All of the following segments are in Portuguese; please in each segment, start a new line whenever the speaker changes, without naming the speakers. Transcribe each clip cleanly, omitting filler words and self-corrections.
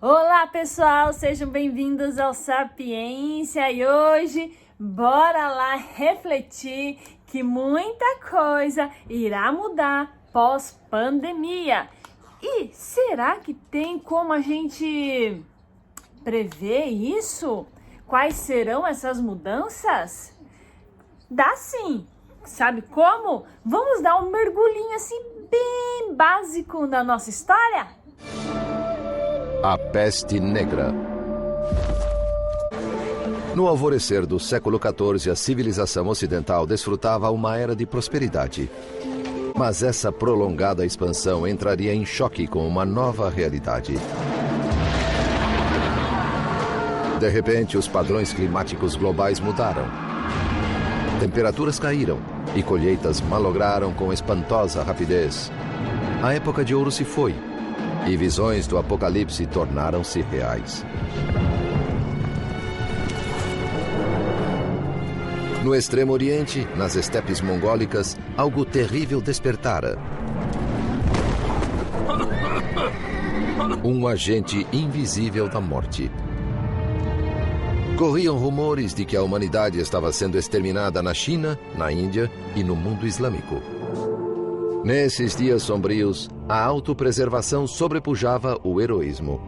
Olá pessoal, sejam bem-vindos ao Sapiência e hoje bora lá refletir que muita coisa irá mudar pós-pandemia. E será que tem como a gente prever isso? Quais serão essas mudanças? Dá sim! Sabe como? Vamos dar um mergulhinho assim bem básico na nossa história?
A Peste Negra. No alvorecer do século XIV, a civilização ocidental desfrutava uma era de prosperidade. Mas essa prolongada expansão entraria em choque com uma nova realidade. De repente, os padrões climáticos globais mudaram. Temperaturas caíram e colheitas malograram com espantosa rapidez. A época de ouro se foi e visões do apocalipse tornaram-se reais. No Extremo Oriente, nas estepes mongólicas, algo terrível despertara. Um agente invisível da morte. Corriam rumores de que a humanidade estava sendo exterminada na China, na Índia e no mundo islâmico. Nesses dias sombrios, a autopreservação sobrepujava o heroísmo.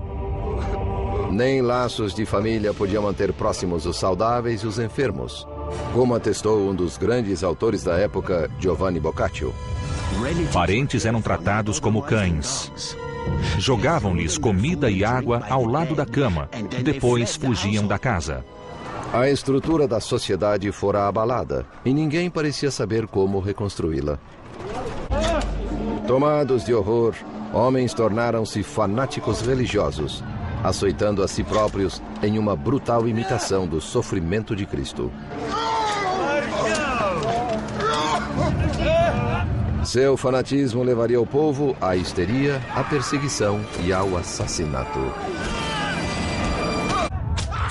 Nem laços de família podiam manter próximos os saudáveis e os enfermos, como atestou um dos grandes autores da época, Giovanni Boccaccio.
Parentes eram tratados como cães. Jogavam-lhes comida e água ao lado da cama, depois fugiam da casa.
A estrutura da sociedade fora abalada e ninguém parecia saber como reconstruí-la. Tomados de horror, homens tornaram-se fanáticos religiosos, açoitando a si próprios em uma brutal imitação do sofrimento de Cristo. Seu fanatismo levaria o povo à histeria, à perseguição e ao assassinato.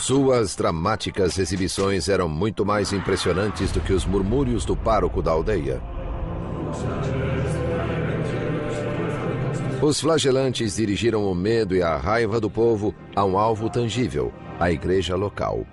Suas dramáticas exibições eram muito mais impressionantes do que os murmúrios do pároco da aldeia. Os flagelantes dirigiram o medo e a raiva do povo a um alvo tangível, a igreja local.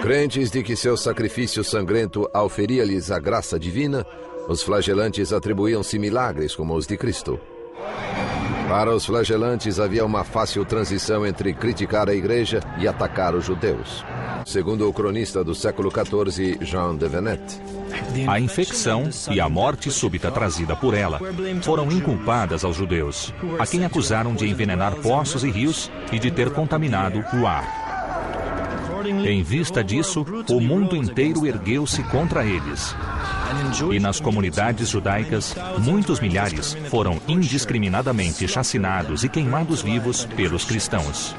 Crentes de que seu sacrifício sangrento auferia-lhes a graça divina, os flagelantes atribuíam-se milagres como os de Cristo. Para os flagelantes havia uma fácil transição entre criticar a igreja e atacar os judeus. Segundo o cronista do século XIV, Jean de Venette,
A infecção e a morte súbita trazida por ela foram inculpadas aos judeus, a quem acusaram de envenenar poços e rios e de ter contaminado o ar. Em vista disso, o mundo inteiro ergueu-se contra eles. E nas comunidades judaicas, muitos milhares foram indiscriminadamente chacinados e queimados vivos pelos cristãos.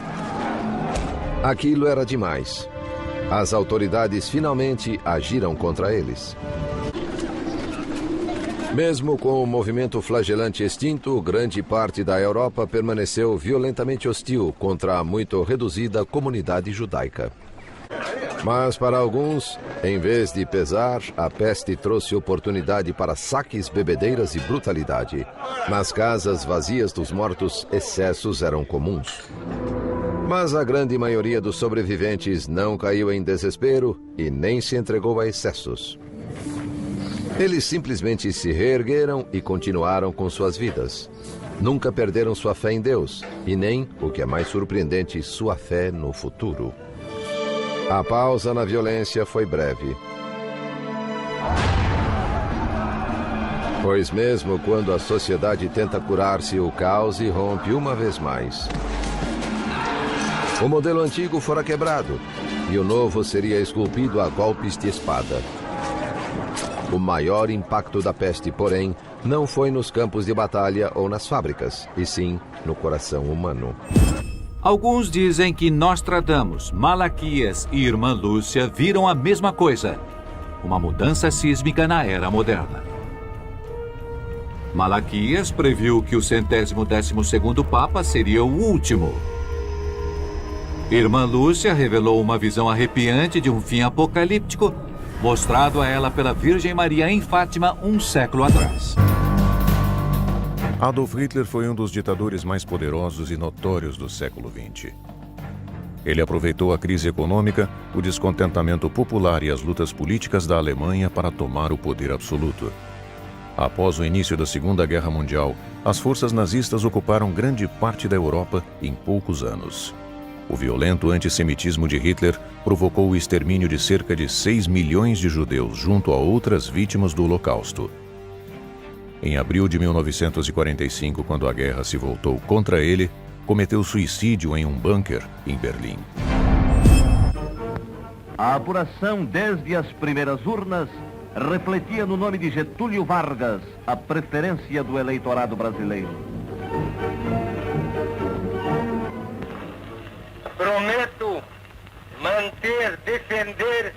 Aquilo era demais. As autoridades finalmente agiram contra eles. Mesmo com o movimento flagelante extinto, grande parte da Europa permaneceu violentamente hostil contra a muito reduzida comunidade judaica. Mas para alguns, em vez de pesar, a peste trouxe oportunidade para saques, bebedeiras e brutalidade. Nas casas vazias dos mortos, excessos eram comuns. Mas a grande maioria dos sobreviventes não caiu em desespero e nem se entregou a excessos. Eles simplesmente se reergueram e continuaram com suas vidas. Nunca perderam sua fé em Deus e nem, o que é mais surpreendente, sua fé no futuro. A pausa na violência foi breve. Pois mesmo quando a sociedade tenta curar-se, o caos irrompe uma vez mais. O modelo antigo fora quebrado e o novo seria esculpido a golpes de espada. O maior impacto da peste, porém, não foi nos campos de batalha ou nas fábricas, e sim no coração humano.
Alguns dizem que Nostradamus, Malaquias e Irmã Lúcia viram a mesma coisa. Uma mudança sísmica na era moderna. Malaquias previu que o 112º Papa seria o último. Irmã Lúcia revelou uma visão arrepiante de um fim apocalíptico mostrado a ela pela Virgem Maria em Fátima um século atrás.
Adolf Hitler foi um dos ditadores mais poderosos e notórios do século XX. Ele aproveitou a crise econômica, o descontentamento popular e as lutas políticas da Alemanha para tomar o poder absoluto. Após o início da Segunda Guerra Mundial, as forças nazistas ocuparam grande parte da Europa em poucos anos. O violento antissemitismo de Hitler provocou o extermínio de cerca de 6 milhões de judeus junto a outras vítimas do Holocausto. Em abril de 1945, quando a guerra se voltou contra ele, cometeu suicídio em um bunker em Berlim.
A apuração desde as primeiras urnas refletia no nome de Getúlio Vargas a preferência do eleitorado brasileiro.
Prometo manter, defender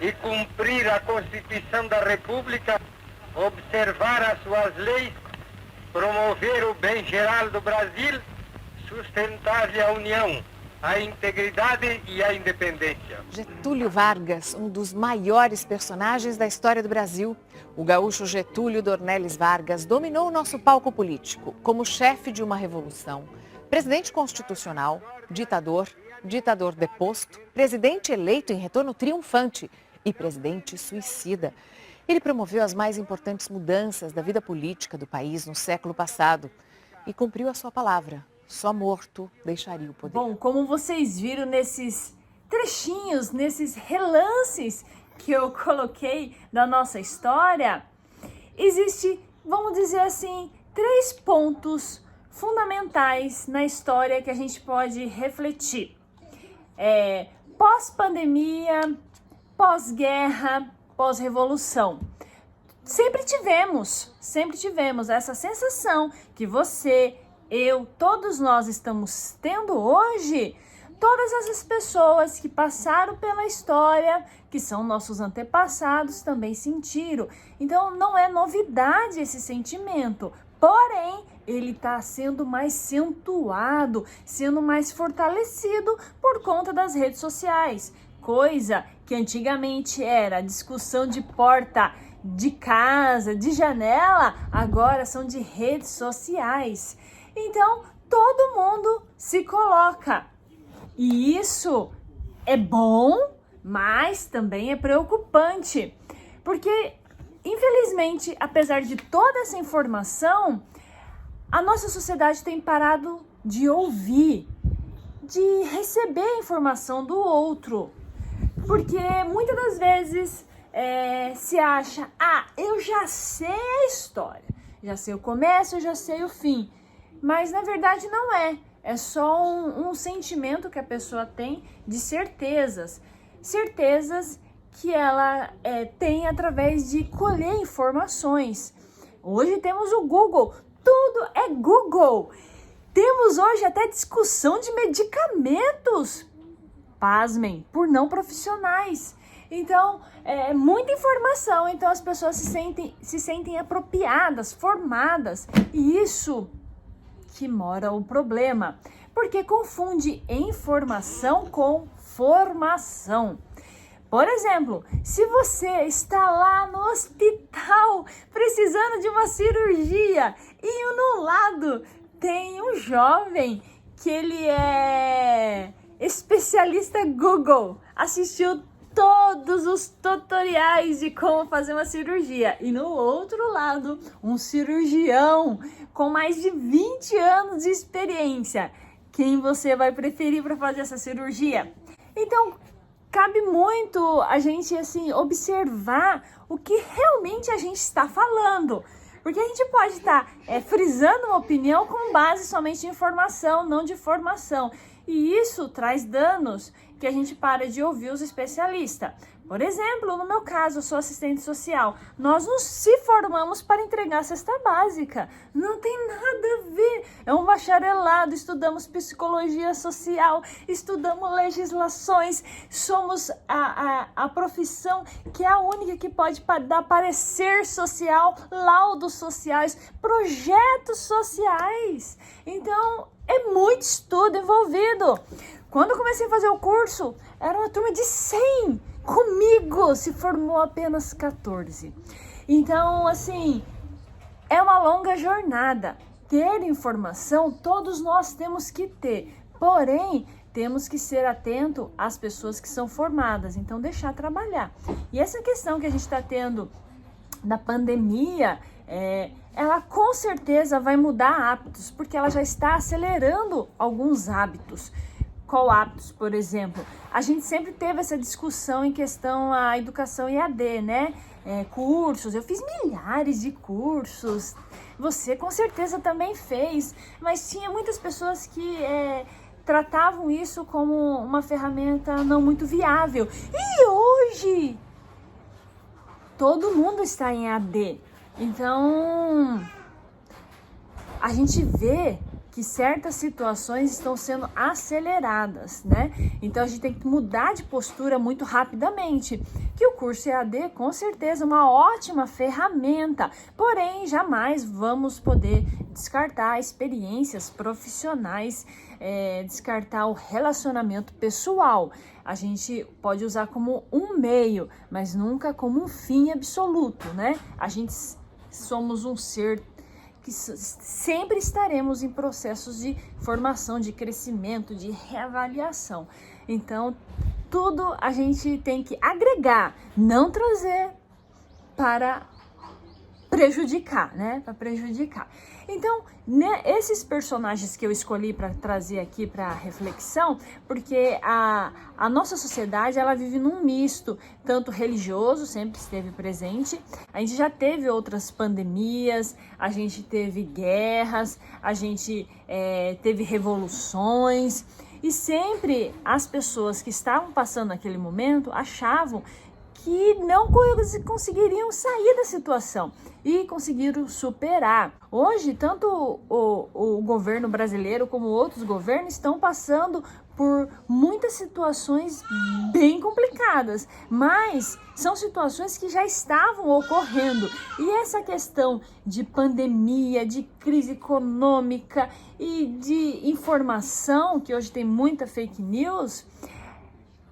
e cumprir a Constituição da República, observar as suas leis, promover o bem geral do Brasil, sustentar-lhe a união, a integridade e a independência.
Getúlio Vargas, um dos maiores personagens da história do Brasil. O gaúcho Getúlio Dornelles Vargas dominou o nosso palco político como chefe de uma revolução, presidente constitucional, ditador deposto, presidente eleito em retorno triunfante e presidente suicida. Ele promoveu as mais importantes mudanças da vida política do país no século passado e cumpriu a sua palavra. Só morto deixaria o poder.
Bom, como vocês viram nesses trechinhos, nesses relances que eu coloquei da nossa história, existe, vamos dizer assim, 3 pontos fundamentais na história que a gente pode refletir. Pós-pandemia, pós-guerra, pós-revolução. Sempre tivemos essa sensação que você, eu, todos nós estamos tendo hoje. Todas essas pessoas que passaram pela história, que são nossos antepassados, também sentiram. Então não é novidade esse sentimento, porém ele está sendo mais acentuado, sendo mais fortalecido por conta das redes sociais. Coisa que antigamente era discussão de porta de casa, de janela, agora são de redes sociais. Então, todo mundo se coloca. E isso é bom, mas também é preocupante. Porque, infelizmente, apesar de toda essa informação, a nossa sociedade tem parado de ouvir, de receber a informação do outro. Porque muitas das vezes se acha, eu já sei a história, já sei o começo, eu já sei o fim. Mas na verdade não é. É só um sentimento que a pessoa tem de certezas. Certezas que ela tem através de colher informações. Hoje temos o Google. Tudo é Google. Temos hoje até discussão de medicamentos. Pasmem, por não profissionais. Então, é muita informação. Então as pessoas se sentem apropriadas, formadas. E isso que mora o problema, porque confunde informação com formação. Por exemplo, se você está lá no hospital precisando de uma cirurgia e no lado tem um jovem que ele é especialista Google, assistiu todos os tutoriais de como fazer uma cirurgia. E no outro lado, um cirurgião com mais de 20 anos de experiência. Quem você vai preferir para fazer essa cirurgia? Então, cabe muito a gente assim observar o que realmente a gente está falando. Porque a gente pode estar frisando uma opinião com base somente em informação, não de formação. E isso traz danos que a gente para de ouvir os especialistas. Por exemplo, no meu caso, eu sou assistente social. Nós não se formamos para entregar a cesta básica. Não tem nada a ver. É um bacharelado, estudamos psicologia social, estudamos legislações. Somos a profissão que é a única que pode dar parecer social, laudos sociais, projetos sociais. Então, é muito estudo envolvido. Quando eu comecei a fazer o curso, era uma turma de 100. Comigo se formou apenas 14. Então, assim, é uma longa jornada. Ter informação, todos nós temos que ter. Porém, temos que ser atento às pessoas que são formadas. Então, deixar trabalhar. E essa questão que a gente está tendo da pandemia, ela com certeza vai mudar hábitos, porque ela já está acelerando alguns hábitos. Qual hábitos, por exemplo? A gente sempre teve essa discussão em questão à educação EAD, né? Cursos, eu fiz milhares de cursos, você com certeza também fez, mas tinha muitas pessoas que tratavam isso como uma ferramenta não muito viável. E hoje, todo mundo está em EAD. Então, a gente vê que certas situações estão sendo aceleradas, né? Então a gente tem que mudar de postura muito rapidamente. Que o curso EAD, com certeza, é uma ótima ferramenta, porém jamais vamos poder descartar experiências profissionais, descartar o relacionamento pessoal. A gente pode usar como um meio, mas nunca como um fim absoluto, né? A gente somos um ser que sempre estaremos em processos de formação, de crescimento, de reavaliação. Então, tudo a gente tem que agregar, não trazer para prejudicar, né? Para prejudicar. Então, né, esses personagens que eu escolhi para trazer aqui para reflexão, porque a nossa sociedade, ela vive num misto, tanto religioso, sempre esteve presente, a gente já teve outras pandemias, a gente teve guerras, a gente teve revoluções, e sempre as pessoas que estavam passando naquele momento achavam que não conseguiriam sair da situação e conseguiram superar. Hoje, tanto o governo brasileiro como outros governos estão passando por muitas situações bem complicadas, mas são situações que já estavam ocorrendo. E essa questão de pandemia, de crise econômica e de informação, que hoje tem muita fake news,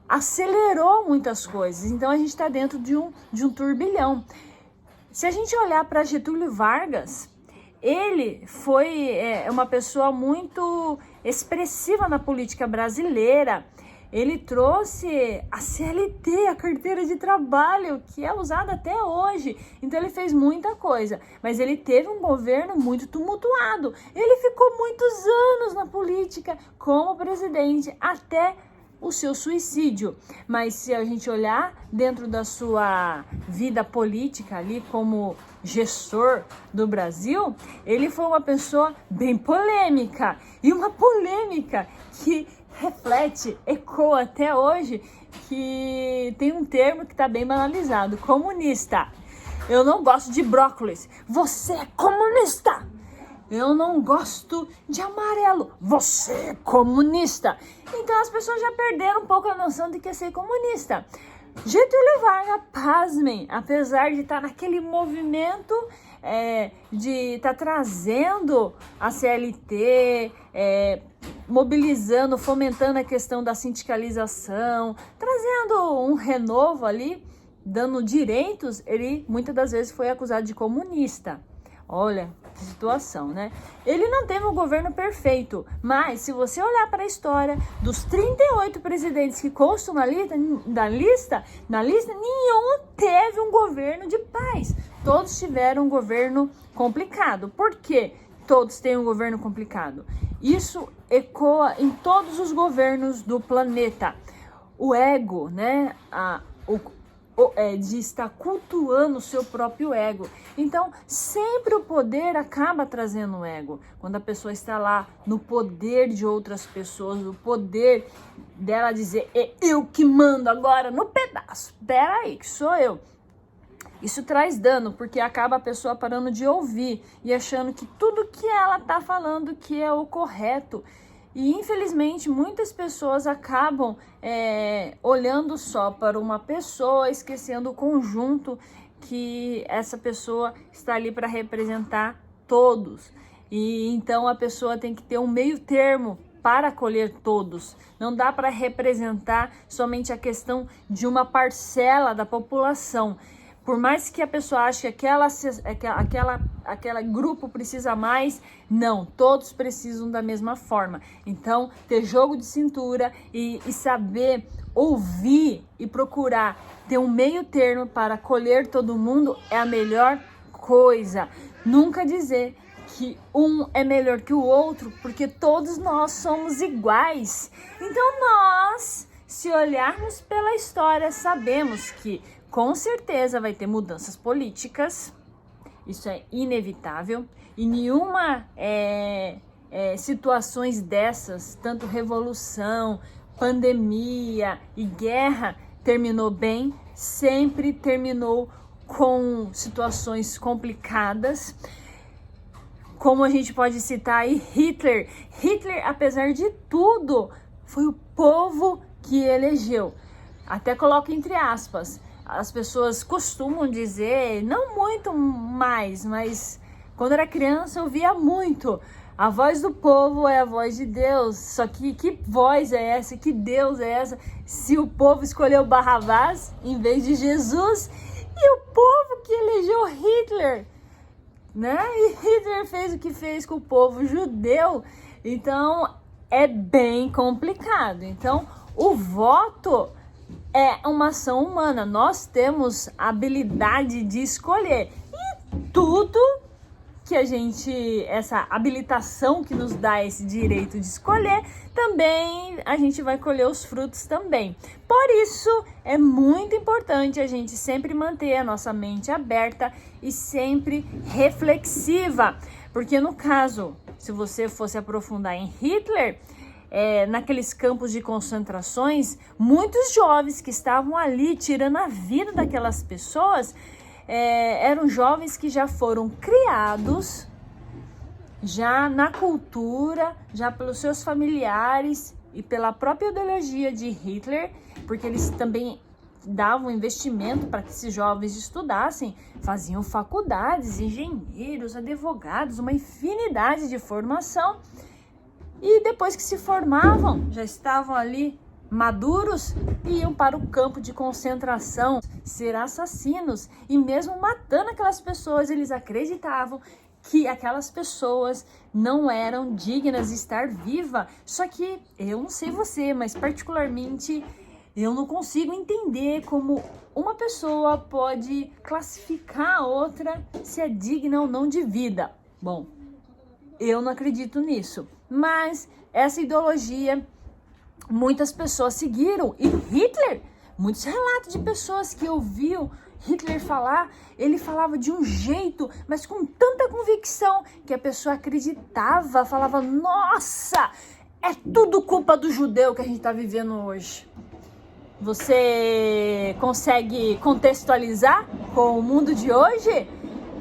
acelerou muitas coisas. Então a gente está dentro de um turbilhão. Se a gente olhar para Getúlio Vargas, ele foi uma pessoa muito expressiva na política brasileira. Ele trouxe a CLT, a carteira de trabalho, que é usada até hoje. Então ele fez muita coisa, mas ele teve um governo muito tumultuado. Ele ficou muitos anos na política como presidente, até o seu suicídio. Mas se a gente olhar dentro da sua vida política ali como gestor do Brasil, ele foi uma pessoa bem polêmica, e uma polêmica que reflete, ecoa até hoje, que tem um termo que está bem banalizado: comunista. Eu não gosto de brócolis, você é comunista. Eu não gosto de amarelo, você é comunista. Então as pessoas já perderam um pouco a noção de que é ser comunista. Getúlio Vargas, pasmem, apesar de estar naquele movimento de estar trazendo a CLT, mobilizando, fomentando a questão da sindicalização, trazendo um renovo ali, dando direitos, ele muitas das vezes foi acusado de comunista. Olha que situação, né? Ele não teve um governo perfeito, mas se você olhar para a história dos 38 presidentes que constam na lista, nenhum teve um governo de paz. Todos tiveram um governo complicado. Por quê? Todos têm um governo complicado. Isso ecoa em todos os governos do planeta. O ego, né? De estar cultuando o seu próprio ego. Então, sempre o poder acaba trazendo o ego. Quando a pessoa está lá no poder de outras pessoas, no poder dela dizer, é eu que mando agora no pedaço. Peraí, que sou eu. Isso traz dano, porque acaba a pessoa parando de ouvir e achando que tudo que ela está falando que é o correto. E, infelizmente, muitas pessoas acabam olhando só para uma pessoa, esquecendo o conjunto que essa pessoa está ali para representar todos. E então a pessoa tem que ter um meio termo para acolher todos. Não dá para representar somente a questão de uma parcela da população. Por mais que a pessoa ache que aquela grupo precisa mais, não, todos precisam da mesma forma. Então, ter jogo de cintura e saber ouvir e procurar ter um meio termo para acolher todo mundo é a melhor coisa. Nunca dizer que um é melhor que o outro, porque todos nós somos iguais. Então nós, se olharmos pela história, sabemos que com certeza vai ter mudanças políticas, isso é inevitável, e nenhuma situações dessas, tanto revolução, pandemia e guerra, terminou bem, sempre terminou com situações complicadas. Como a gente pode citar aí Hitler. Hitler, apesar de tudo, foi o povo que elegeu. Até coloco entre aspas. As pessoas costumam dizer, não muito mais, mas quando era criança eu via muito. A voz do povo é a voz de Deus. Só que voz é essa? Que Deus é essa? Se o povo escolheu Barrabás em vez de Jesus, e o povo que elegeu Hitler, né? E Hitler fez o que fez com o povo judeu. Então é bem complicado. Então o voto é uma ação humana. Nós temos a habilidade de escolher. E tudo que essa habilitação que nos dá esse direito de escolher, também a gente vai colher os frutos também. Por isso, é muito importante a gente sempre manter a nossa mente aberta e sempre reflexiva. Porque no caso, se você fosse aprofundar em Hitler, naqueles campos de concentrações, muitos jovens que estavam ali tirando a vida daquelas pessoas, eram jovens que já foram criados já na cultura, já pelos seus familiares e pela própria ideologia de Hitler, porque eles também davam investimento para que esses jovens estudassem, faziam faculdades, engenheiros, advogados, uma infinidade de formação. E depois que se formavam, já estavam ali maduros e iam para o campo de concentração ser assassinos. E mesmo matando aquelas pessoas, eles acreditavam que aquelas pessoas não eram dignas de estar viva. Só que eu não sei você, mas particularmente eu não consigo entender como uma pessoa pode classificar a outra se é digna ou não de vida. Bom, eu não acredito nisso. Mas essa ideologia muitas pessoas seguiram. E Hitler, muitos relatos de pessoas que ouviam Hitler falar, ele falava de um jeito, mas com tanta convicção, que a pessoa acreditava, falava, nossa, é tudo culpa do judeu que a gente está vivendo hoje. Você consegue contextualizar com o mundo de hoje?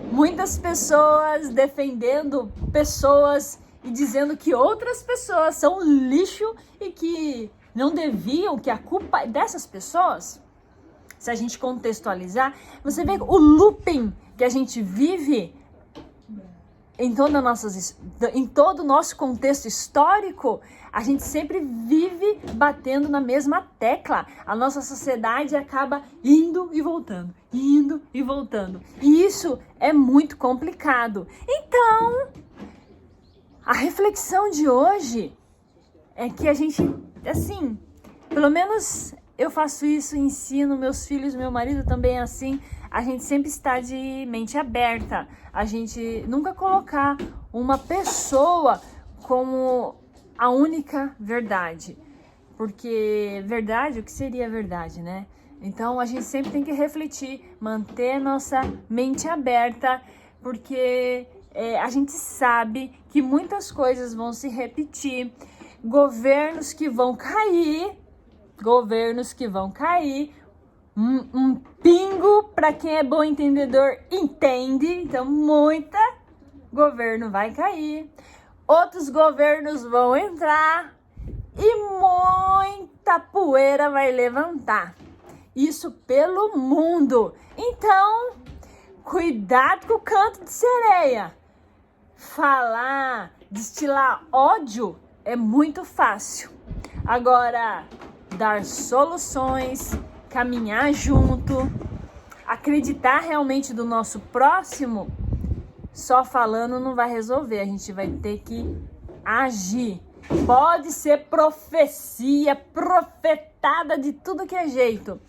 Muitas pessoas defendendo pessoas e dizendo que outras pessoas são lixo e que não deviam, que a culpa é dessas pessoas. Se a gente contextualizar, você vê o looping que a gente vive em todo o nosso contexto histórico. A gente sempre vive batendo na mesma tecla. A nossa sociedade acaba indo e voltando, indo e voltando. E isso é muito complicado. Então, a reflexão de hoje é que a gente, assim, pelo menos eu faço isso, ensino meus filhos, meu marido também é assim, a gente sempre está de mente aberta, a gente nunca colocar uma pessoa como a única verdade, porque verdade, o que seria verdade, né? Então a gente sempre tem que refletir, manter nossa mente aberta, porque a gente sabe que muitas coisas vão se repetir, governos que vão cair, um pingo, para quem é bom entendedor, entende, então muita governo vai cair, outros governos vão entrar e muita poeira vai levantar, isso pelo mundo. Então, cuidado com o canto de sereia. Falar, destilar ódio é muito fácil. Agora, dar soluções, caminhar junto, acreditar realmente do nosso próximo, só falando não vai resolver. A gente vai ter que agir. Pode ser profecia, profetada de tudo que é jeito.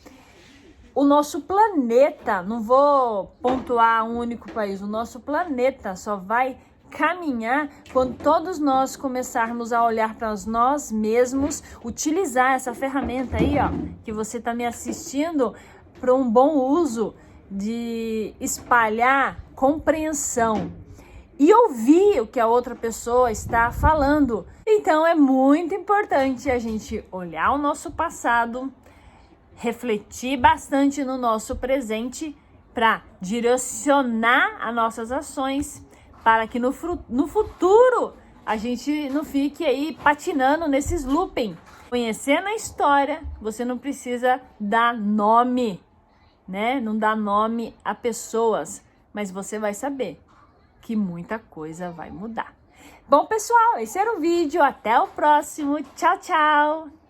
O nosso planeta, não vou pontuar um único país, o nosso planeta só vai caminhar quando todos nós começarmos a olhar para nós mesmos, utilizar essa ferramenta aí, ó, que você está me assistindo, para um bom uso de espalhar compreensão e ouvir o que a outra pessoa está falando. Então é muito importante a gente olhar o nosso passado, refletir bastante no nosso presente para direcionar as nossas ações, para que no futuro a gente não fique aí patinando nesses looping. Conhecendo a história, você não precisa dar nome, né? Não dá nome a pessoas, mas você vai saber que muita coisa vai mudar. Bom, pessoal, esse era o vídeo. Até o próximo. Tchau, tchau!